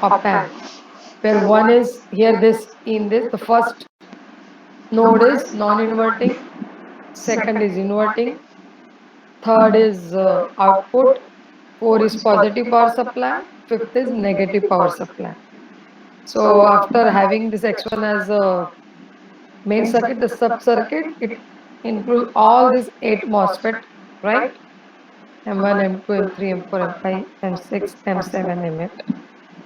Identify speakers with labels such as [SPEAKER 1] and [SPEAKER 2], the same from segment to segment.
[SPEAKER 1] op amp, where one is here, this in this, the first node is non-inverting, second is inverting, third is output, four is positive power supply, fifth is negative power supply. So after having this X1 as a main circuit, the sub circuit, it includes all these 8 MOSFET, right? M1, M2, M3, M4, M5, M6, M7, M8,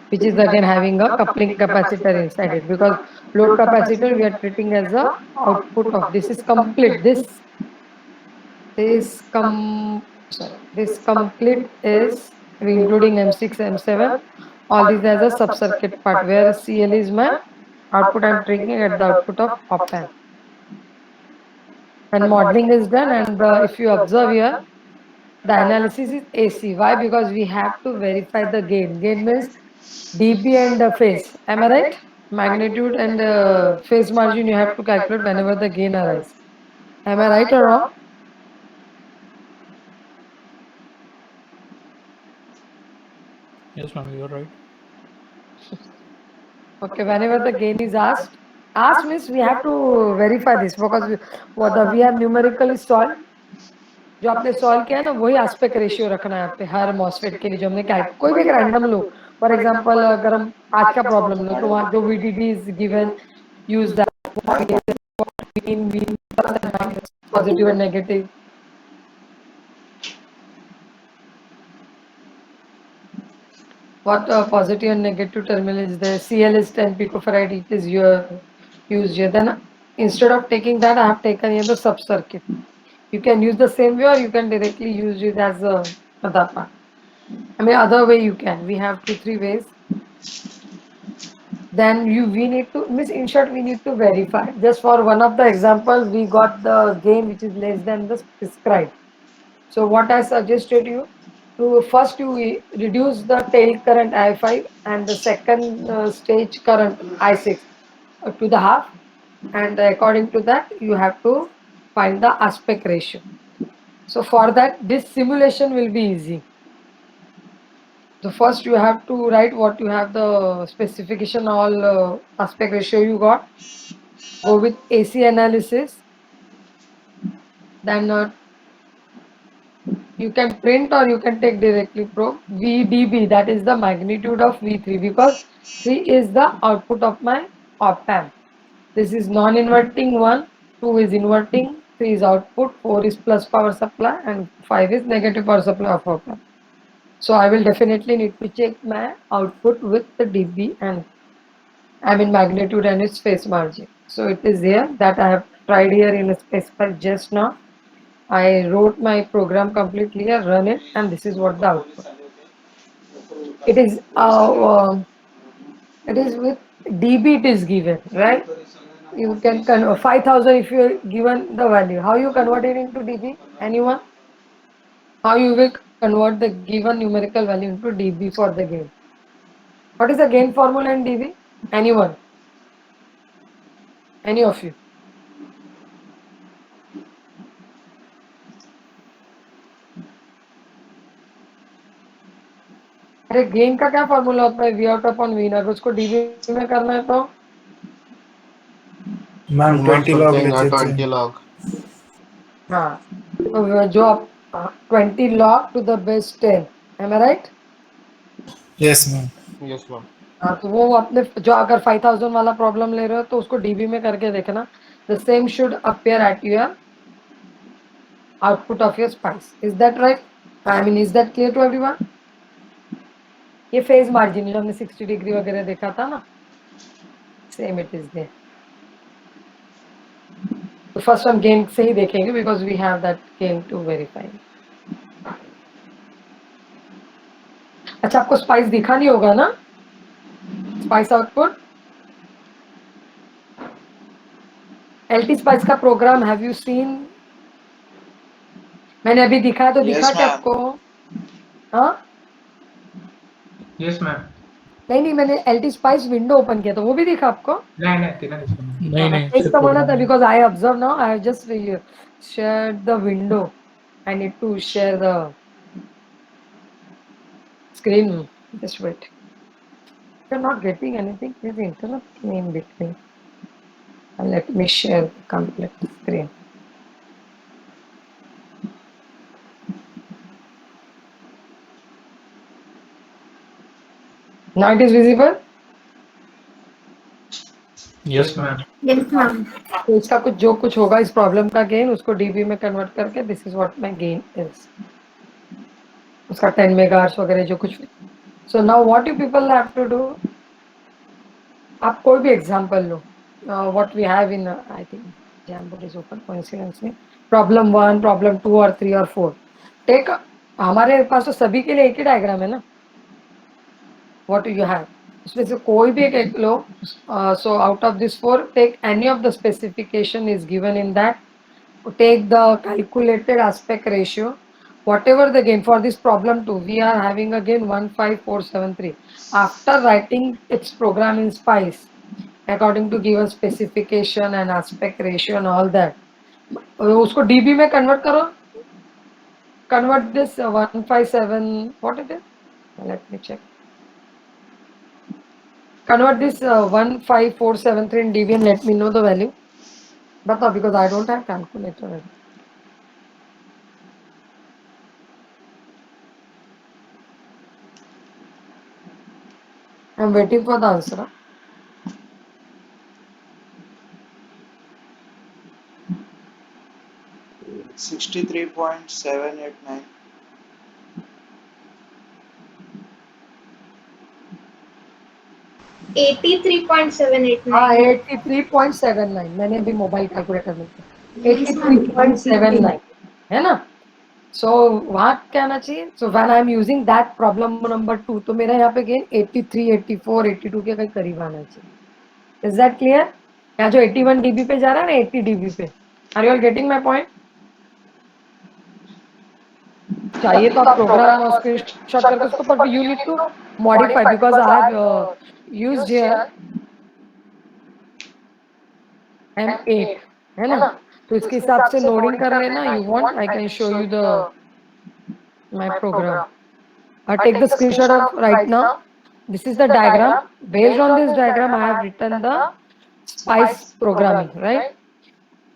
[SPEAKER 1] which is again having a coupling capacitor inside it, because load capacitor we are treating as a output of this is complete. This com sorry, this complete is including M6, M7, all these as a sub circuit part, where CL is my output. I'm taking at the output of op amp. When modeling is done, and if you observe here, the analysis is AC. Why? Because we have to verify the gain. Gain means dB and phase. Am I right? Magnitude and phase margin you have to calculate whenever the gain arises. Am I right or wrong?
[SPEAKER 2] Yes, ma'am, you are right.
[SPEAKER 1] Okay, whenever the gain is asked means we have to verify this, because we have numerically solved. जो आपने solve किया है ना, वही aspect ratio रखना है आप पे हर मॉसफेट के लिए जो हमने कोई भी एक रैंडम लो. फॉर एग्जांपल अगर हम आज का प्रॉब्लम लो, तो वहाँ जो VDD is given, use that mean positive and negative. What positive and negative terminal is there? CL is 10 picofarad. It is your used here. Then instead of taking that, I have taken here the sub circuit. You can use the same way, or you can directly use it as a other part. I mean, other way you can. We have 2-3 ways. Then we need to means in short we need to verify. Just for one of the examples, we got the gain which is less than the prescribed. So what I suggested you to first you reduce the tail current I5 and the second stage current I6 to the half, and according to that you have to find the aspect ratio. So for that this simulation will be easy. So first you have to write what you have the specification, all aspect ratio you got. Go with AC analysis. Then you can print or you can take directly probe VDB, that is the magnitude of V3, because 3 is the output of my op amp. This is non-inverting 1, 2 is inverting, 3 is output, 4 is plus power supply, and 5 is negative power supply of op amp. So I will definitely need to check my output with the dB and I mean magnitude and its phase margin. So it is here that I have tried here in a specified just now. I wrote my program completely here, run it, and this is what the output. It is it is with dB it is given, right? You can convert 5,000 if you are given the value. How you convert it into dB? Anyone? How you will convert the given numerical value into dB for the gain? What is the gain formula in dB? Anyone? Any of you? अरे gain का क्या formula होता है? We out upon we, अगर उसको dB में करना है तो
[SPEAKER 2] ma'am 20 log
[SPEAKER 3] something
[SPEAKER 2] HH
[SPEAKER 3] 20 log.
[SPEAKER 1] हाँ, तो जो आप 20 log to the base 10, am I right?
[SPEAKER 2] yes ma'am.
[SPEAKER 3] Yes, ma'am.
[SPEAKER 1] हाँ, तो वो अपने जो अगर 5000 वाला प्रॉब्लम ले रहे हो तो उसको डीबी में करके देखना. The same should appear at your output of your spice. Is that right? I mean is that clear to everyone? ये फेज मार्जिन जो हमने 60 डिग्री वगैरह देखा था ना, सेम इट इज देयर. तो फर्स्ट हम गेन से ही देखेंगे because we have that gain to verify. अच्छा, आपको स्पाइस दिखा नहीं होगा ना? स्पाइस आउटपुट एलटी स्पाइस का प्रोग्राम हैव यू सीन? मैंने अभी दिखाया तो दिखा क्या आपको? हाँ,
[SPEAKER 4] यस मैम.
[SPEAKER 1] नहीं मैंने एलटी स्पाइस विंडो ओपन किया तो वो भी दिखा आपको?
[SPEAKER 4] नहीं नहीं तिला दिसत नाही.
[SPEAKER 2] नहीं नहीं
[SPEAKER 1] तेच
[SPEAKER 2] सिर्फ
[SPEAKER 1] तर म्हणत आहे,
[SPEAKER 2] program.
[SPEAKER 1] Because I observe now, I have just share the window. I need to share the screen. Just wait. you're not getting anything, please interrupt me in between. And let me share the complete screen. Now it is visible.
[SPEAKER 2] Yes, ma'am.
[SPEAKER 3] Yes, ma'am.
[SPEAKER 1] तो इसका कुछ जो कुछ होगा इस problem का gain उसको dB में कन्वर्ट करके this is what my gain is, उसका 10 मेगाहर्ट्ज वगैरह जो कुछ। So now what you people have to do, आप कोई भी एग्जांपल लो, what we have in I think Jamboard is open coincidentally, problem 1 problem 2 और 3 और 4 टेक, हमारे पास तो सभी के लिए एक ही डायग्राम है ना, व्हाट यू हैव उसमें से कोई भी एक लो। So out of this 4 take any of the specification is given in that, take the calculated aspect ratio, whatever the gain for this problem 2 we are having again 15473 after writing its program in spice according to given specification and aspect ratio and all that, उसको db में convert करो, convert this 157 what it is, let me check, convert this 15473 in db and let me know the value, but no, because I don't have calculator. I'm waiting for the answer.
[SPEAKER 4] 63.789.
[SPEAKER 1] हाँ 83.79, मैंने अभी mobile calculator में 83.79 है ना। सो वहां क्या आना चाहिए, so when I am using that problem number 2 तो मेरा यहाँ पे गेन 83 84 82 के करीब आना चाहिए। इज दैट क्लियर, यहाँ जो 81 डीबी पे जा रहा है ना 80 डीबी पे, are you all getting my point. चाहिए तो आप प्रोग्राम स्क्रीनशॉट करके उसको, पर you need to modify because I have used here M8 है ना, तो इसके हिसाब से लोडिंग कर लेना, you want I can show you the my program, I take the screenshot of right now, this is the diagram, based on this diagram I have written the spice programming, right,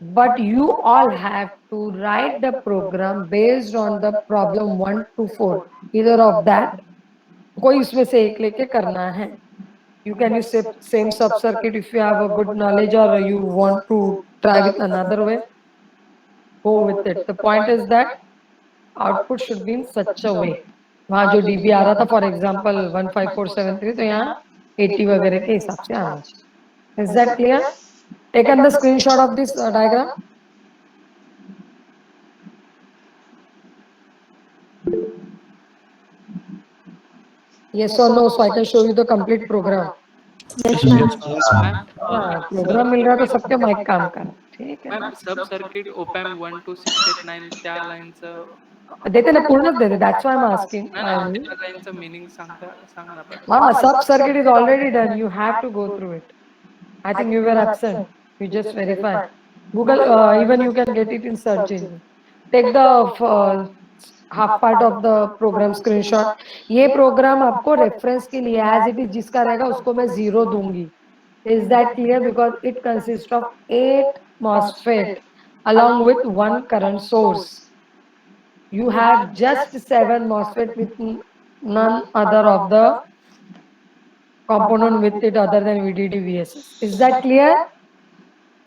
[SPEAKER 1] but you all have to write the program based on the problem 1 to 4, either of that कोई इसमें से एक लेके करना है। You can use same sub circuit if you have a good knowledge or you want to try with another way, go with it. The point is that output should be in such a way, वहाँ जो dB आ रहा था for example 15473 तो यहाँ 80 वगैरह के हिसाब से आना चाहिए। Is that clear, taken the screenshot of this diagram. yes or no, so I can show you the complete program।
[SPEAKER 3] Yes, ma'am.
[SPEAKER 4] Yes, ma'am.
[SPEAKER 1] हाँ प्रोग्राम मिल रहा है तो सबके माइक काम कर, ठीक है
[SPEAKER 5] मॅम सब सर्किट ओपॅम 1 to 689 त्या लाईनचं
[SPEAKER 1] देते ना, पूर्णच देते, that's why I'm asking।
[SPEAKER 5] नाही नाही त्या लाईनचं मिनिंग सांग ना पहिले.
[SPEAKER 1] Mama, sub circuit is already done, you have to go through it. I think you were absent, you just verify Google, even you can get it in search engine, take the half part of the program screenshot। ये programme आपको reference के लिए as it is जिसका रहेगा उसको मैं 0 दूंगी। Is that clear, because it consist of 8 MOSFET along with 1 current source, you have just 7 MOSFET with none other of the component with it other than VDD VSS। is that clear,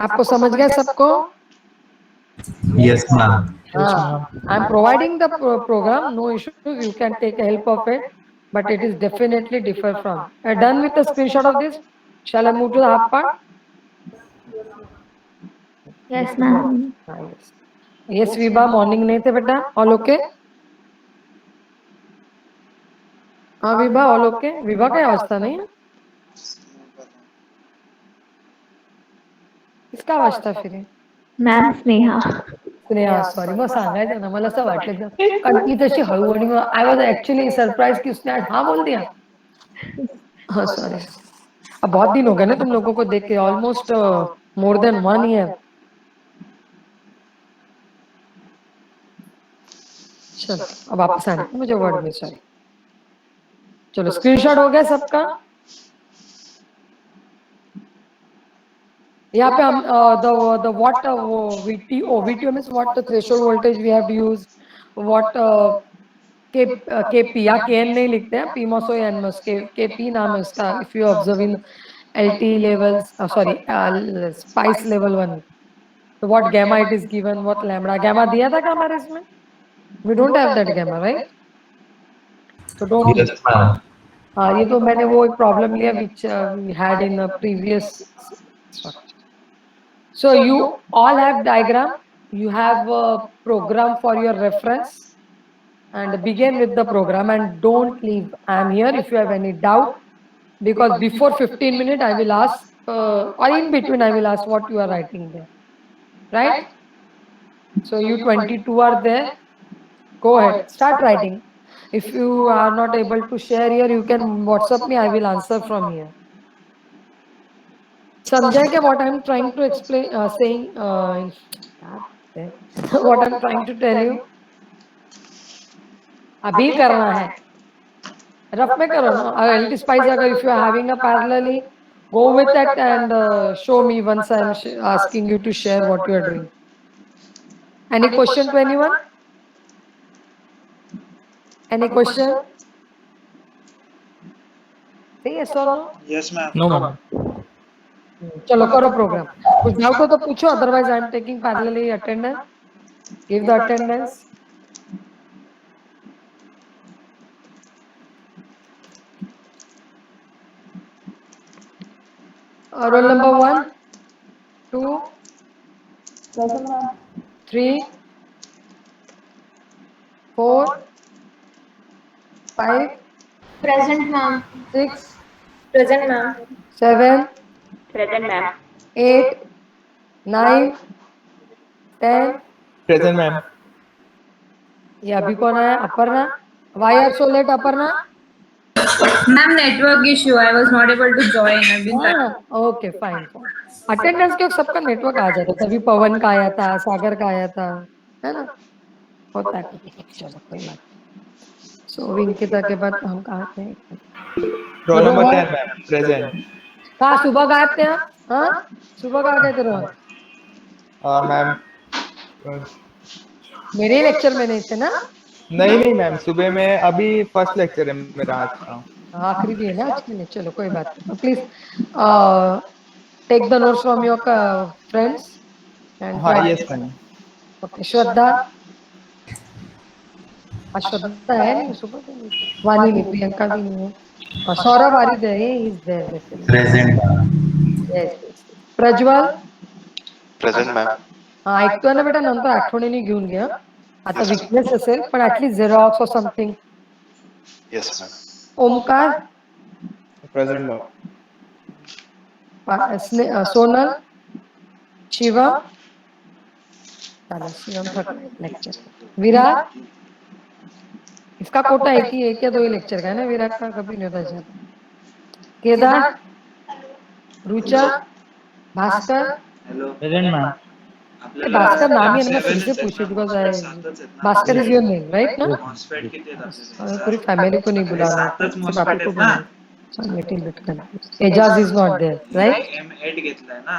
[SPEAKER 1] आपको समझ गया सबको।
[SPEAKER 6] Yes, ma'am.
[SPEAKER 2] Yes, ma'am.
[SPEAKER 1] I'm providing the program, no issues, you can take help of it, but it is definitely differ from done with the screenshot of this। shall I move to the half part?
[SPEAKER 3] Yes, ma'am.
[SPEAKER 1] Yes, yes Vibha, morning नहीं थे बेटा, all okay. हाँ Vibha all okay, Vibha का अवस्था नहीं है, इसका अवस्था फिर है?
[SPEAKER 3] Ma'am Sneha.
[SPEAKER 1] स्नेहा सॉरी, मग सांगायचं ना, मला असं वाटलं कारण ती तशी हळू आणि आय वॉज एक्चुअली सरप्राइज की उसने आज हाँ बोल दिया। हाँ सॉरी, अब बहुत दिन हो गए ना तुम लोगों को देख के, ऑलमोस्ट मोर देन 1 ईयर। चलो अब वापस आने मुझे वर्ड में, सॉरी। चलो स्क्रीनशॉट हो गया सबका, यहाँ पे हम the what वो VTO means what the threshold voltage we have to use, what KP, या KN नहीं लिखते हैं, PMOS और NMOS, KP नाम है उसका, if you observe in LT levels, sorry, spice level 1, so what gamma it is given, what lambda, gamma दिया था क्या हमारे इसमें? We don't have that gamma, right? So don't.
[SPEAKER 6] Yes, ma'am.
[SPEAKER 1] हाँ, ये तो मैंने वो एक प्रॉब्लम लिया which we had in the previous structure. So you all have diagram, you have a program for your reference, and begin with the program and don't leave. I am here if you have any doubt, because before 15 minutes I will ask, or in between I will ask what you are writing there, right? So you 22 are there, go ahead, start writing. If you are not able to share here, you can WhatsApp me, I will answer from here. समझा क्या what I am trying to explain, saying, what I am trying to tell you? अभी करना है, rough में करो ना. LT spice अगर if you are having a parallelly, go with that and show me once I am asking you to share what you are doing. Any question to anyone? Any question? Say yes or no?
[SPEAKER 4] Yes, ma'am.
[SPEAKER 2] No, ma'am.
[SPEAKER 1] चलो करो programme. कुछ doubt हो तो पूछो, otherwise I am taking parallelly attendance. Give the attendance. Roll number 1, 2, 3, 4, 5,
[SPEAKER 3] Present, ma'am.
[SPEAKER 1] 6,
[SPEAKER 3] Present, ma'am.
[SPEAKER 1] 7,
[SPEAKER 3] Present, ma'am.
[SPEAKER 1] 8, 9, 10.
[SPEAKER 7] Present, ma'am.
[SPEAKER 1] ये अभी कौन आया? Aparna. Why are so late, Aparna?
[SPEAKER 8] Ma'am, network issue. I was not able to join. I've been
[SPEAKER 1] okay fine. Attendance के सबका network आ जाता, तभी पवन का आया था, सागर का आया था, है ना, होता है. चलो कोई बात. सो विंकिता के बाद हम कहाँ थे?
[SPEAKER 7] Roll number 10, ma'am. Present.
[SPEAKER 1] कहाँ सुबह गायब थे आप? हाँ, सुबह कहाँ गए थे रोहन?
[SPEAKER 7] Ma'am.
[SPEAKER 1] मेरे लेक्चर में नहीं थे ना?
[SPEAKER 7] नहीं मैम, सुबह में अभी फर्स्ट लेक्चर है मेरा आज का.
[SPEAKER 1] आखिरी भी है ना आज के लिए. चलो कोई बात नहीं. Please take the notes from your friends and
[SPEAKER 7] हाँ, yes ma'am.
[SPEAKER 1] Okay. Shraddha, Shraddha है नहीं सुबह तो नहीं. वानी नहीं, प्रियंका भी नहीं है. और सौरभ आरिद है, is there.
[SPEAKER 6] Present, ma'am.
[SPEAKER 1] Yes. Prajwal.
[SPEAKER 9] Present ma'am.
[SPEAKER 1] हा, ऐकतोय ना बेटा, नंतर आठवणीने घेऊन घ्या. आता विकनेस असेल पण ऍटलीस्ट झेरॉक्स और something.
[SPEAKER 9] Yes ma'am.
[SPEAKER 1] Omkar.
[SPEAKER 7] Present, ma'am.
[SPEAKER 1] Sonal. Shivam. Shivam lecture. Virat. इसका कोटा एक ही, एक या दो ही लेक्चर का है ना, विराट का कभी नहीं होता ज्यादा. केदार. रुचा. भास्कर.
[SPEAKER 2] Present, ma'am.
[SPEAKER 1] भास्कर नाम ही है ना, मैं फिर से पूछू because I, Bhaskar is your name right ना?
[SPEAKER 4] मॉस्फेट किती येतात त्याचे?
[SPEAKER 1] पूरी फैमिली को नहीं बुलाना,
[SPEAKER 4] सातच
[SPEAKER 1] सिर्फ
[SPEAKER 4] मॉस्फेट
[SPEAKER 1] आपको
[SPEAKER 4] आहेत ना?
[SPEAKER 1] बुलाना. Little bit confuse. Ejaz is not there right?
[SPEAKER 4] M8 घेतलाय ना?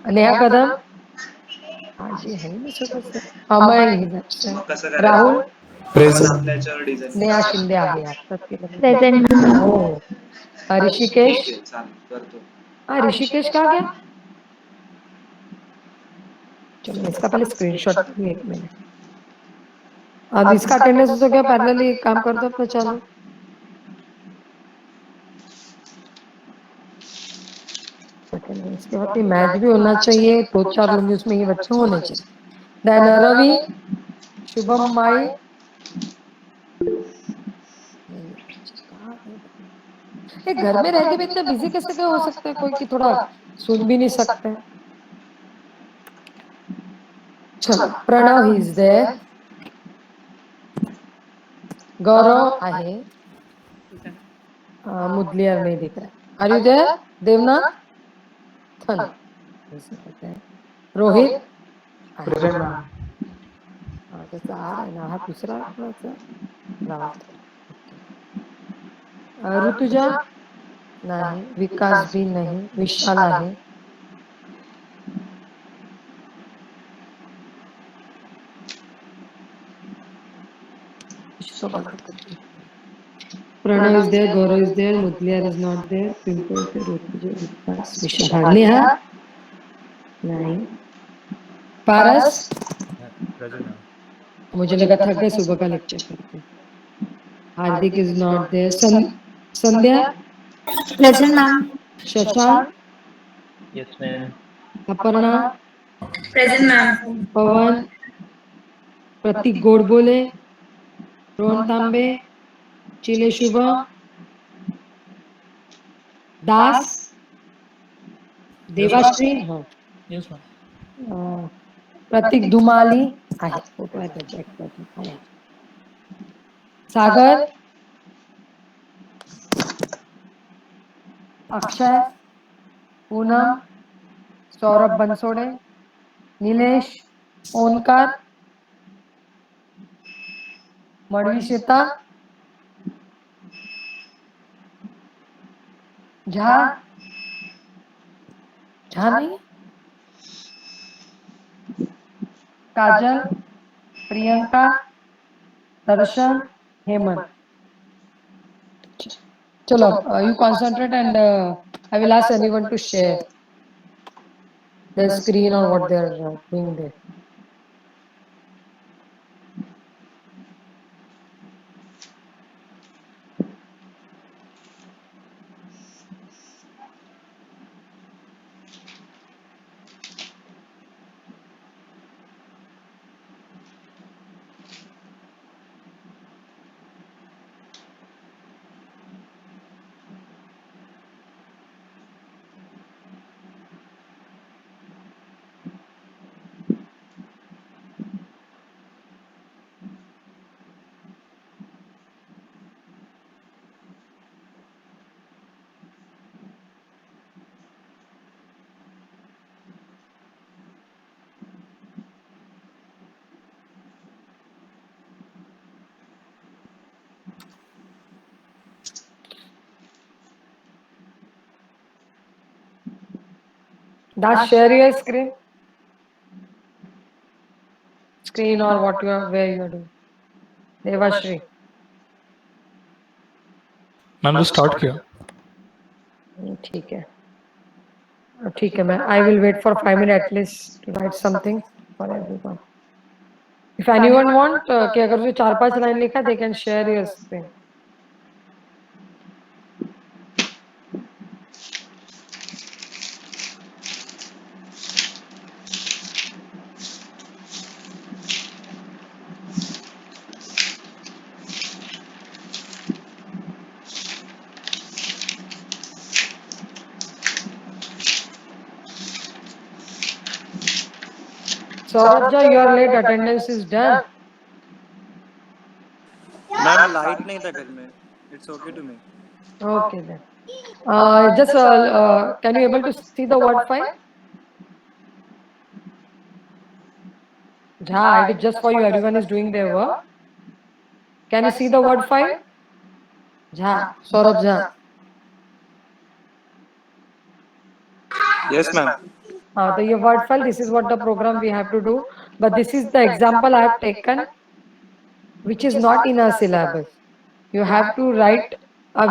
[SPEAKER 1] नेहा कदम. आज ये है ही नहीं छोटं से. अमय.
[SPEAKER 4] मग कसं करायचं?
[SPEAKER 1] राहुल.
[SPEAKER 6] Present.
[SPEAKER 4] त्याच्यावर डिझाईन.
[SPEAKER 1] नेहा शिंदे आहे आत्ताच केलं.
[SPEAKER 3] Present, ma'am.
[SPEAKER 1] हो. ऋषिकेश.
[SPEAKER 4] ठीक आहे, चालेल, करतो.
[SPEAKER 1] हाँ, ऋषिकेश कहाँ गया? चलो इसका पहले स्क्रीनशॉट भी. एक मिनट. अब इसका अटेंडेंस हो गया, पैरेलली काम कर दो अपना चालू. अटेंडेंस के बाद मैच भी होना चाहिए, 2-4 लोग उसमें ये बच्चे होने चाहिए. देन रवि. शुभम माई. ये घर में रह के भी इतना बिजी कैसे हो सकते हैं कोई कि थोड़ा सुन भी नहीं सकते. चलो. Pranav is there. गौरव आहे. मुदलियार नहीं दिख रहा. Are you there? देवनाथ. थन. रोहित.
[SPEAKER 2] Present, ma'am.
[SPEAKER 1] त्याचा आर आहे ना, हा दुसरा कोणाचा? रावत. ऋतुजा नाही. विकास भी नहीं. विशाल आहे. Pranav is there, Gaurav is there, Mudliar is not there, Pimple is there, Rutuja, Vikas, Vishal, Neha, 9. Paras,
[SPEAKER 2] Present, ma'am.
[SPEAKER 1] मुझे लगा थक गए सुबह का लेक्चर करके. Hardik is not there. Sandhya,
[SPEAKER 3] Present, ma'am.
[SPEAKER 1] Shashank,
[SPEAKER 2] Yes, ma'am.
[SPEAKER 1] Aparna,
[SPEAKER 8] Present, ma'am.
[SPEAKER 1] Pawan, Pratik Godbole, Rohan Tambe, Chile Shubham, Das, Devashri, हाँ,
[SPEAKER 2] Yes, ma'am.
[SPEAKER 1] प्रतीक धुमाली आहे photo आहे त्याचा एक प्रतीक आहे. सागर, अक्षय, पूनम, सौरभ बनसोडे, निलेश, ओंकार, मडवी श्वेता, झा, झा नहीं, काजल, प्रियंका, दर्शन, हेमंत. चलो, you concentrate and I will ask anyone to share their screen or what they are doing there. Dash, share your screen or what you are, where you are doing. Devashri.
[SPEAKER 6] Ma'am तो start किया.
[SPEAKER 1] ठीक है. ठीक है मैं I will wait for 5 minutes at least to write something for everyone. If anyone want कि अगर उसने 4-5 लाइन लिखा they can share your screen. Saurabh, your late attendance is done.
[SPEAKER 10] Ma'am light नहीं था घर में. It's okay to me.
[SPEAKER 1] Okay then. Just can you able to see the word file? Jha, it is just for you. Everyone is doing their work. Can you see the word file? Jha, Saurabh Jha.
[SPEAKER 10] Yes, ma'am.
[SPEAKER 1] So your word file. This is what the program we have to do. But this is the example I have taken, which is not in our syllabus. You have to write.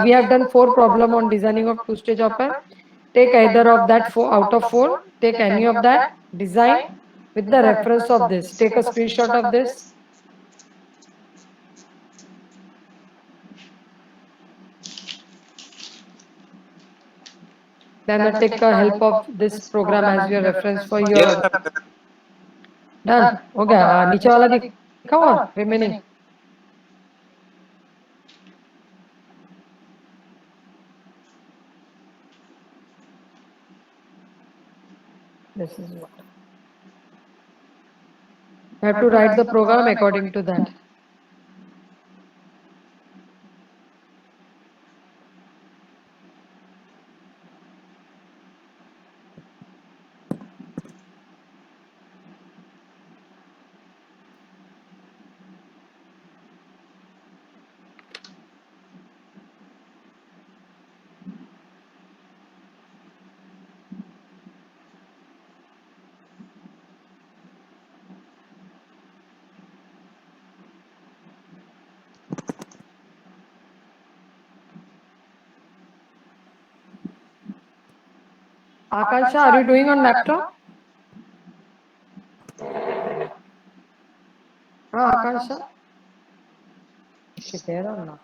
[SPEAKER 1] We have done 4 problem on designing of two-stage op-amp. Take either of that out of 4. Take any of that. Design with the reference of this. Take a screenshot of this. Then take a help of this program as your reference for your.
[SPEAKER 10] Yes, ma'am.
[SPEAKER 1] Done. हो गया. नीचे वाला दिखा हुआ remaining. This is what. You have to write the program according to that. Akansha, are you doing on laptop? Akansha? Is she there or not?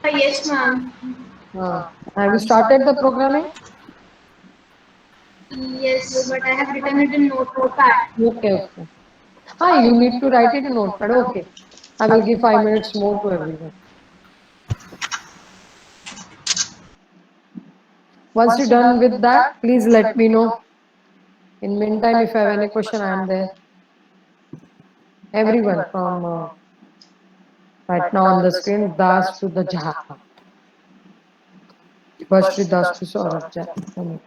[SPEAKER 3] Yes, ma'am.
[SPEAKER 1] Have you started the programming?
[SPEAKER 3] Yes, but I have written it in notepad.
[SPEAKER 1] Okay. You need to write it in notepad. Okay. I will give 5 minutes more to everyone. Once you're done with that, please let me know. In meantime, if you have any question, I am there. Everyone from right now on the screen, Das to the Jaha. Bashri Das to Saurabh Jaha.